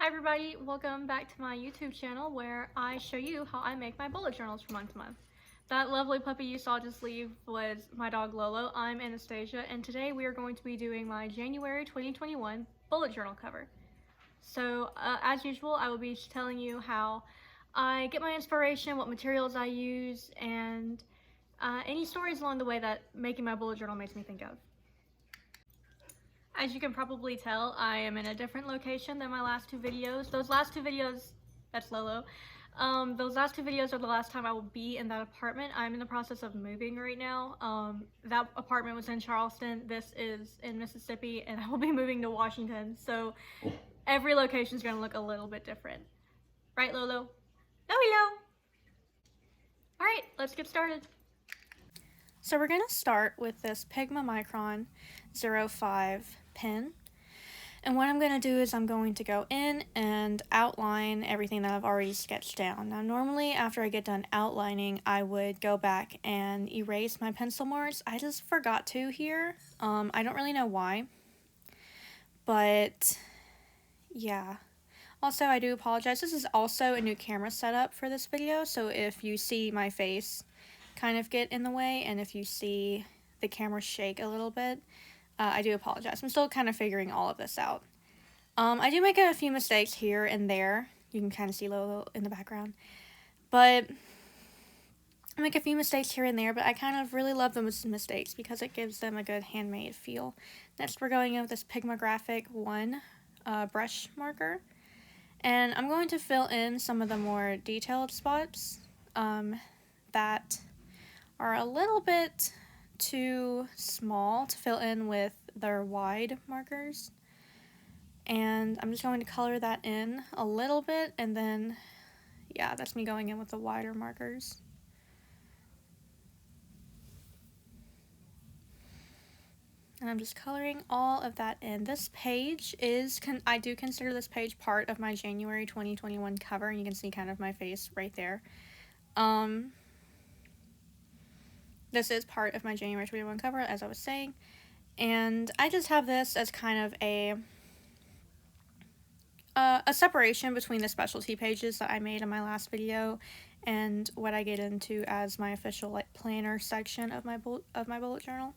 Hi everybody, welcome back to my YouTube channel where I show you how I make my bullet journals from month to month. That lovely puppy you saw just leave was my dog Lolo. I'm Anastasia, and today we are going to be doing my January 2021 bullet journal cover. So as usual, I will be telling you how I get my inspiration, what materials I use, and any stories along the way that making my bullet journal makes me think of. As you can probably tell, I am in a different location than my last two videos. Those last two videos, that's Lolo. Those last two videos are the last time I will be in that apartment. I'm in the process of moving right now. That apartment was in Charleston. This is in Mississippi, and I will be moving to Washington. So every location is going to look a little bit different. Right, Lolo? Lolo! Alright, let's get started. So we're going to start with this Pigma Micron 05 pen. And what I'm going to do is I'm going to go in and outline everything that I've already sketched down. Now normally after I get done outlining, I would go back and erase my pencil marks. I just forgot to here. I don't really know why. But yeah. Also, I do apologize. This is also a new camera setup for this video, so if you see my face kind of get in the way and if you see the camera shake a little bit, I do apologize. I'm still kind of figuring all of this out. I do make a few mistakes here and there. You can kind of see Lolo in the background. But I make a few mistakes here and there, but I kind of really love those mistakes because it gives them a good handmade feel. Next, we're going in with this Pigma Graphic 1 brush marker. And I'm going to fill in some of the more detailed spots that are a little bit too small to fill in with their wide markers. And I'm just going to color that in a little bit, and then, yeah, that's me going in with the wider markers. And I'm just coloring all of that in. This page is, I do consider this page part of my January 2021 cover, and you can see kind of my face right there. This is part of my January 2021 cover, as I was saying, and I just have this as kind of a separation between the specialty pages that I made in my last video and what I get into as my official like planner section of my bullet journal.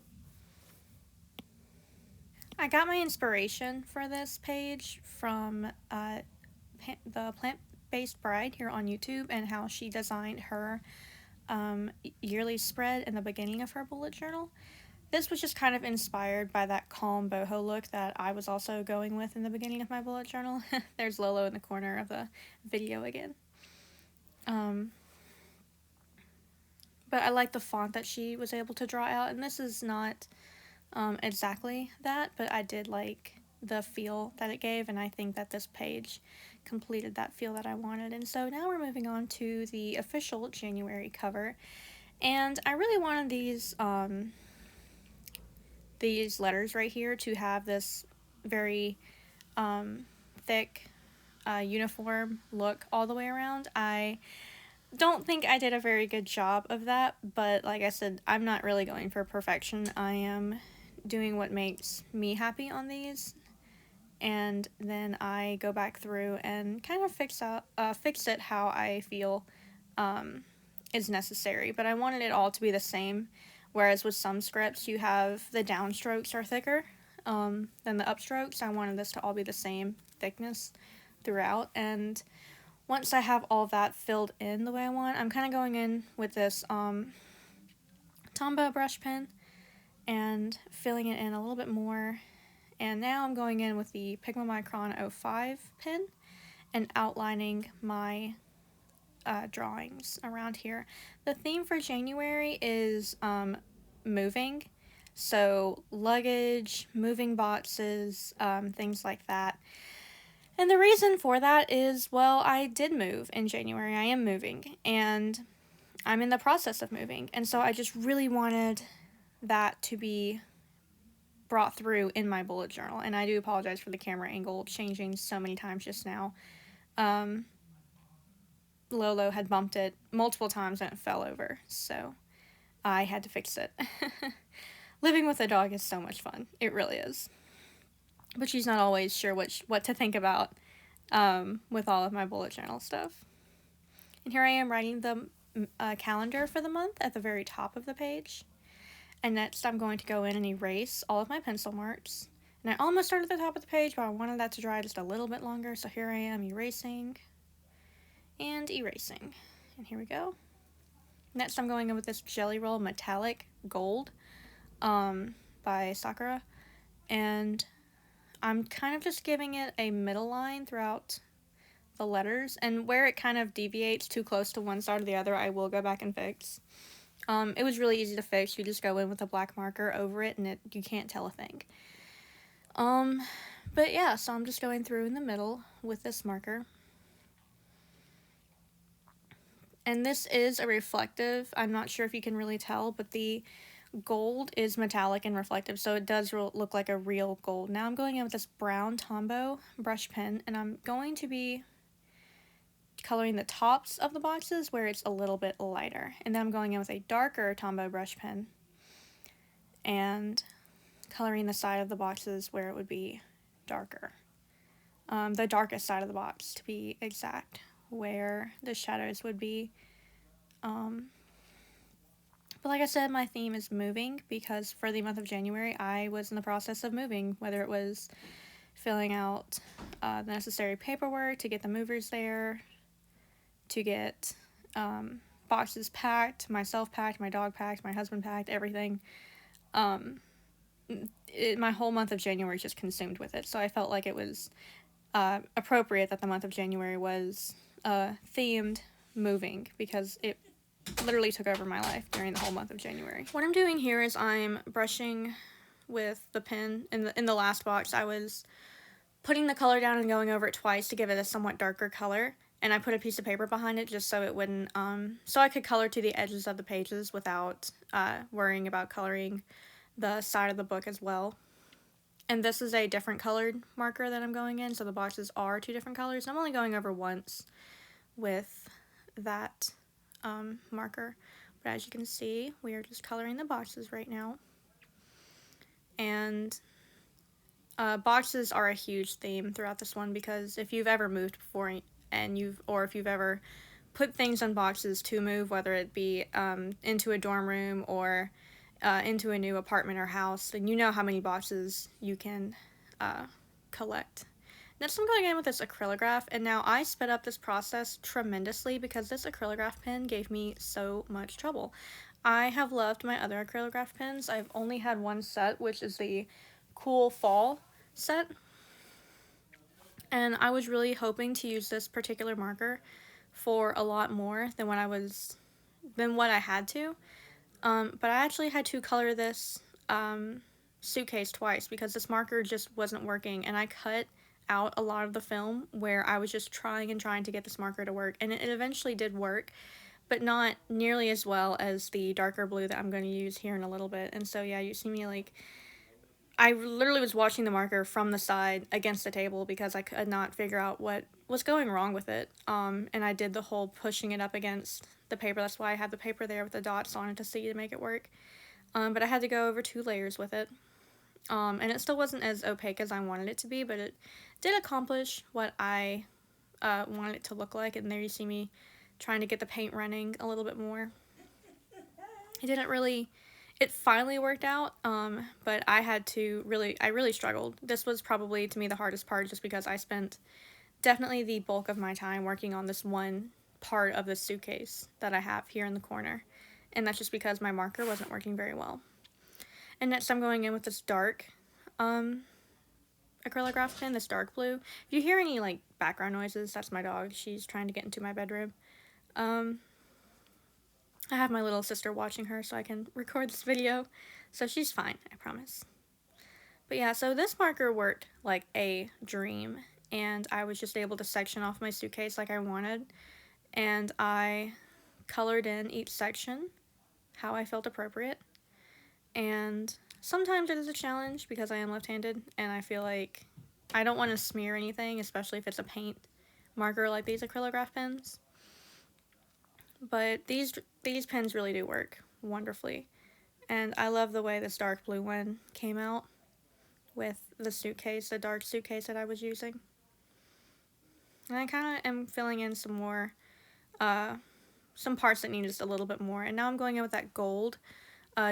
I got my inspiration for this page from the Plant-Based Bride here on YouTube and how she designed her yearly spread in the beginning of her bullet journal. This was just kind of inspired by that calm boho look that I was also going with in the beginning of my bullet journal. There's Lolo in the corner of the video again. But I like the font that she was able to draw out, and this is not exactly that, but I did like the feel that it gave, and I think that this page completed that feel that I wanted. And so now we're moving on to the official January cover, and I really wanted these letters right here to have this very thick uniform look all the way around. I don't think I did a very good job of that, but like I said, I'm not really going for perfection. I am doing what makes me happy on these, and then I go back through and kind of fix it how I feel is necessary. But I wanted it all to be the same, whereas with some scripts you have the downstrokes are thicker than the upstrokes. I wanted this to all be the same thickness throughout, and once I have all that filled in the way I want, I'm kind of going in with this Tombow brush pen and filling it in a little bit more. And now I'm going in with the Pigma Micron 05 pen and outlining my drawings around here. The theme for January is moving, so luggage, moving boxes, things like that. And the reason for that is, well, I did move in January. I am moving, and I'm in the process of moving, and so I just really wanted that to be brought through in my bullet journal. And I do apologize for the camera angle changing so many times just now. Lolo had bumped it multiple times and it fell over, so I had to fix it. Living with a dog is so much fun. It really is. But she's not always sure what to think about with all of my bullet journal stuff. And here I am writing the calendar for the month at the very top of the page. And next I'm going to go in and erase all of my pencil marks. And I almost started at the top of the page, but I wanted that to dry just a little bit longer, so here I am erasing and erasing. And here we go. Next I'm going in with this Jelly Roll Metallic Gold by Sakura. And I'm kind of just giving it a middle line throughout the letters, and where it kind of deviates too close to one side or the other, I will go back and fix. It was really easy to fix. You just go in with a black marker over it, and you can't tell a thing. But yeah, so I'm just going through in the middle with this marker. And this is a reflective. I'm not sure if you can really tell, but the gold is metallic and reflective, so it does look like a real gold. Now I'm going in with this brown Tombow brush pen, and I'm going to be coloring the tops of the boxes where it's a little bit lighter. And then I'm going in with a darker Tombow brush pen and coloring the side of the boxes where it would be darker. The darkest side of the box, to be exact, where the shadows would be. But like I said, my theme is moving, because for the month of January, I was in the process of moving, whether it was filling out the necessary paperwork to get the movers there, to get boxes packed, myself packed, my dog packed, my husband packed, everything. My whole month of January is just consumed with it, so I felt like it was appropriate that the month of January was themed moving, because it literally took over my life during the whole month of January. What I'm doing here is I'm brushing with the pen. In the last box, I was putting the color down and going over it twice to give it a somewhat darker color, and I put a piece of paper behind it just so it wouldn't, so I could color to the edges of the pages without worrying about coloring the side of the book as well. And this is a different colored marker that I'm going in, so the boxes are two different colors. I'm only going over once with that marker, but as you can see, we are just coloring the boxes right now. And boxes are a huge theme throughout this one, because if you've ever moved before, and if you've ever put things on boxes to move, whether it be into a dorm room or into a new apartment or house, then you know how many boxes you can collect. Next I'm going in with this Acrylograph, and now I sped up this process tremendously because this Acrylograph pen gave me so much trouble. I have loved my other Acrylograph pens. I've only had one set, which is the Cool Fall set, and I was really hoping to use this particular marker for a lot more than what I had to. But I actually had to color this suitcase twice because this marker just wasn't working, and I cut out a lot of the film where I was just trying to get this marker to work, and it eventually did work, but not nearly as well as the darker blue that I'm going to use here in a little bit. And so yeah, you see me like, I literally was watching the marker from the side against the table because I could not figure out what was going wrong with it. And I did the whole pushing it up against the paper. That's why I had the paper there with the dots on it to see to make it work. But I had to go over 2 layers with it. And it still wasn't as opaque as I wanted it to be, but it did accomplish what I wanted it to look like. And there you see me trying to get the paint running a little bit more. It finally worked out, but I really struggled. This was probably, to me, the hardest part, just because I spent definitely the bulk of my time working on this one part of the suitcase that I have here in the corner. And that's just because my marker wasn't working very well. And next I'm going in with this dark Acrylograph pen, this dark blue. If you hear any like background noises, that's my dog. She's trying to get into my bedroom. I have my little sister watching her so I can record this video, so she's fine, I promise. But yeah, so this marker worked like a dream, and I was just able to section off my suitcase like I wanted, and I colored in each section how I felt appropriate. And sometimes it is a challenge because I am left-handed, and I feel like I don't want to smear anything, especially if it's a paint marker like these Acrylograph pens. But these pens really do work wonderfully. And I love the way this dark blue one came out with the suitcase, the dark suitcase that I was using. And I kind of am filling in some more, some parts that need just a little bit more. And now I'm going in with that gold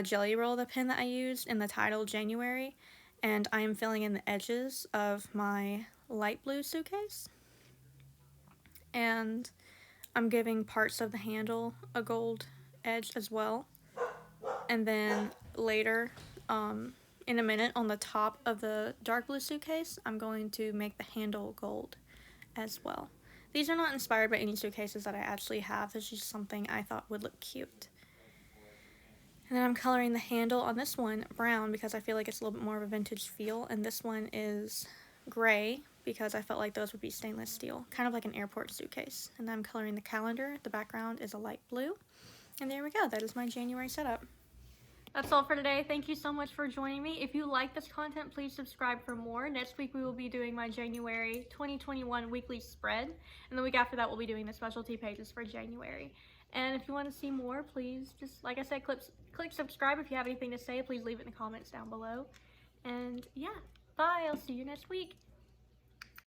Jelly Roll, the pen that I used in the title January. And I am filling in the edges of my light blue suitcase. And I'm giving parts of the handle a gold edge as well. And then later, in a minute, on the top of the dark blue suitcase, I'm going to make the handle gold as well. These are not inspired by any suitcases that I actually have. This is just something I thought would look cute. And then I'm coloring the handle on this one brown because I feel like it's a little bit more of a vintage feel. And this one is gray because I felt like those would be stainless steel, kind of like an airport suitcase. And then I'm coloring the calendar. The background is a light blue. And there we go. That is my January setup. That's all for today. Thank you so much for joining me. If you like this content, please subscribe for more. Next week we will be doing my January 2021 weekly spread. And the week after that we'll be doing the specialty pages for January. And if you want to see more, please just, like I said, click subscribe. If you have anything to say, please leave it in the comments down below. And yeah, bye. I'll see you next week.